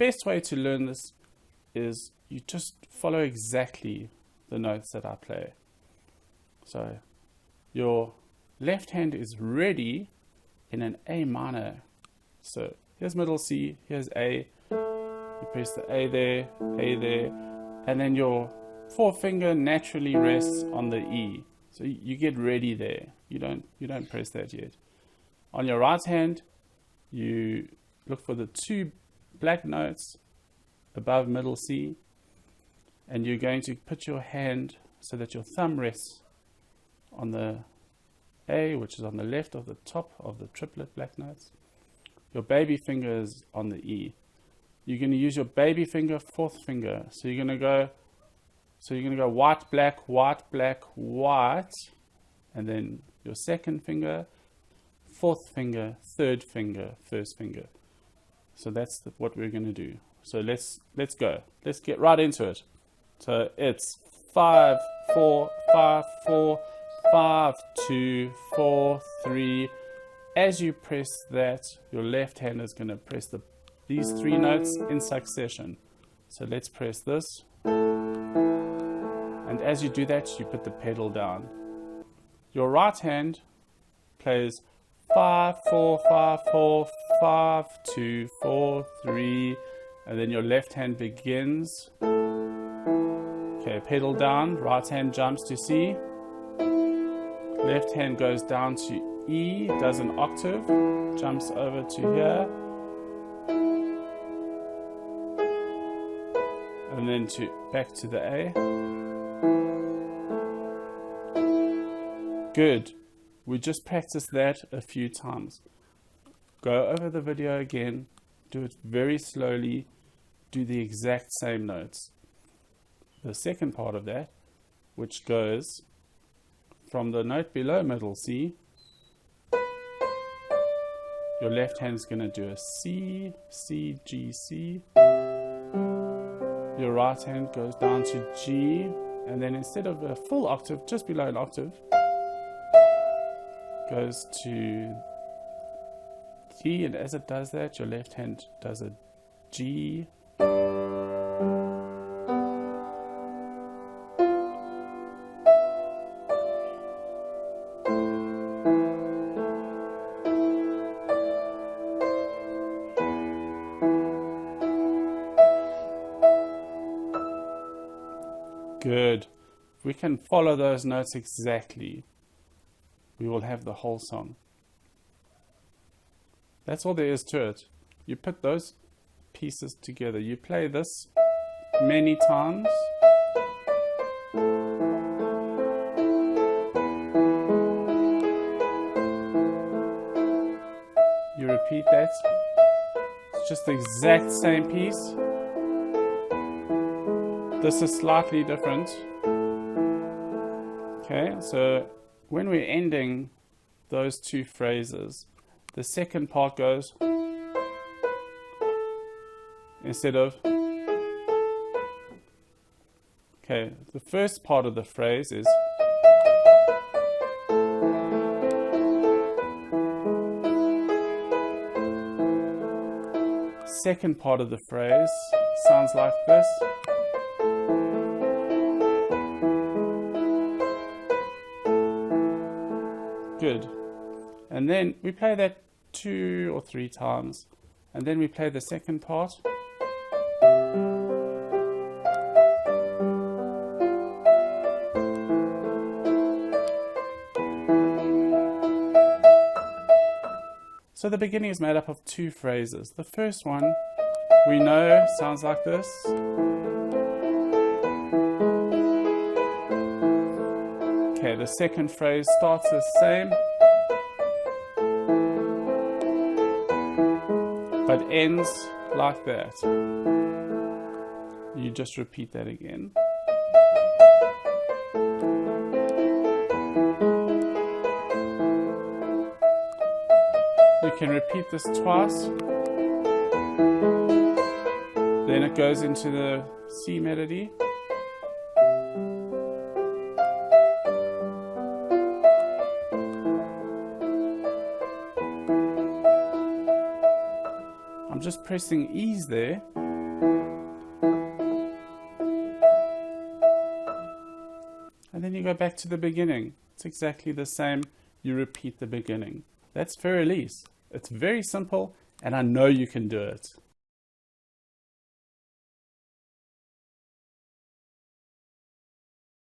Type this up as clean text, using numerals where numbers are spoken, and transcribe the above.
best way to learn this is you just follow exactly the notes that I play. So your left hand is ready in an A minor. So here's middle C, here's A. You press the A there, and then your forefinger naturally rests on the E. So you get ready there. You don't press that yet. On your right hand, you look for the two black notes above middle C, and you're going to put your hand so that your thumb rests on the A, which is on the left of the top of the triplet black notes. Your baby finger is on the E. You're going to use your baby finger, fourth finger. So you're going to go white, black, white, black, white, and then your second finger, fourth finger, third finger, first finger. So that's what we're going to do. So let's go. Let's get right into it. So it's 5, 4, 5, 4, 5, 2, 4, 3. As you press that, your left hand is going to press these three notes in succession. So let's press this. And as you do that, you put the pedal down. Your right hand plays 5, 4, 5, 4, 5, 2, 4, 3, and then your left hand begins. Okay, pedal down, right hand jumps to C. Left hand goes down to E, does an octave, jumps over to here. And then back to the A. Good. We just practiced that a few times. Go over the video again, do it very slowly, do the exact same notes. The second part of that, which goes from the note below middle C, your left hand is going to do a C, C, G, C. Your right hand goes down to G, and then instead of a full octave, just below an octave, goes to G, and as it does that, your left hand does a G. Good. If we can follow those notes exactly, we will have the whole song. That's all there is to it. You put those pieces together. You play this many times. You repeat that. It's just the exact same piece. This is slightly different. Okay, so when we're ending those two phrases, the second part goes instead of. Okay, the first part of the phrase is. Second part of the phrase sounds like this. Good. And then we play that 2 or 3 times, and then we play the second part. So the beginning is made up of 2 phrases. The first one we know sounds like this. Okay, the second phrase starts the same, but ends like that. You just repeat that again. You can repeat this twice. Then it goes into the C melody. I'm just pressing E's there And then you go back to the beginning. It's exactly the same. You repeat the beginning. That's Fur Elise. It's very simple, and I know you can do it.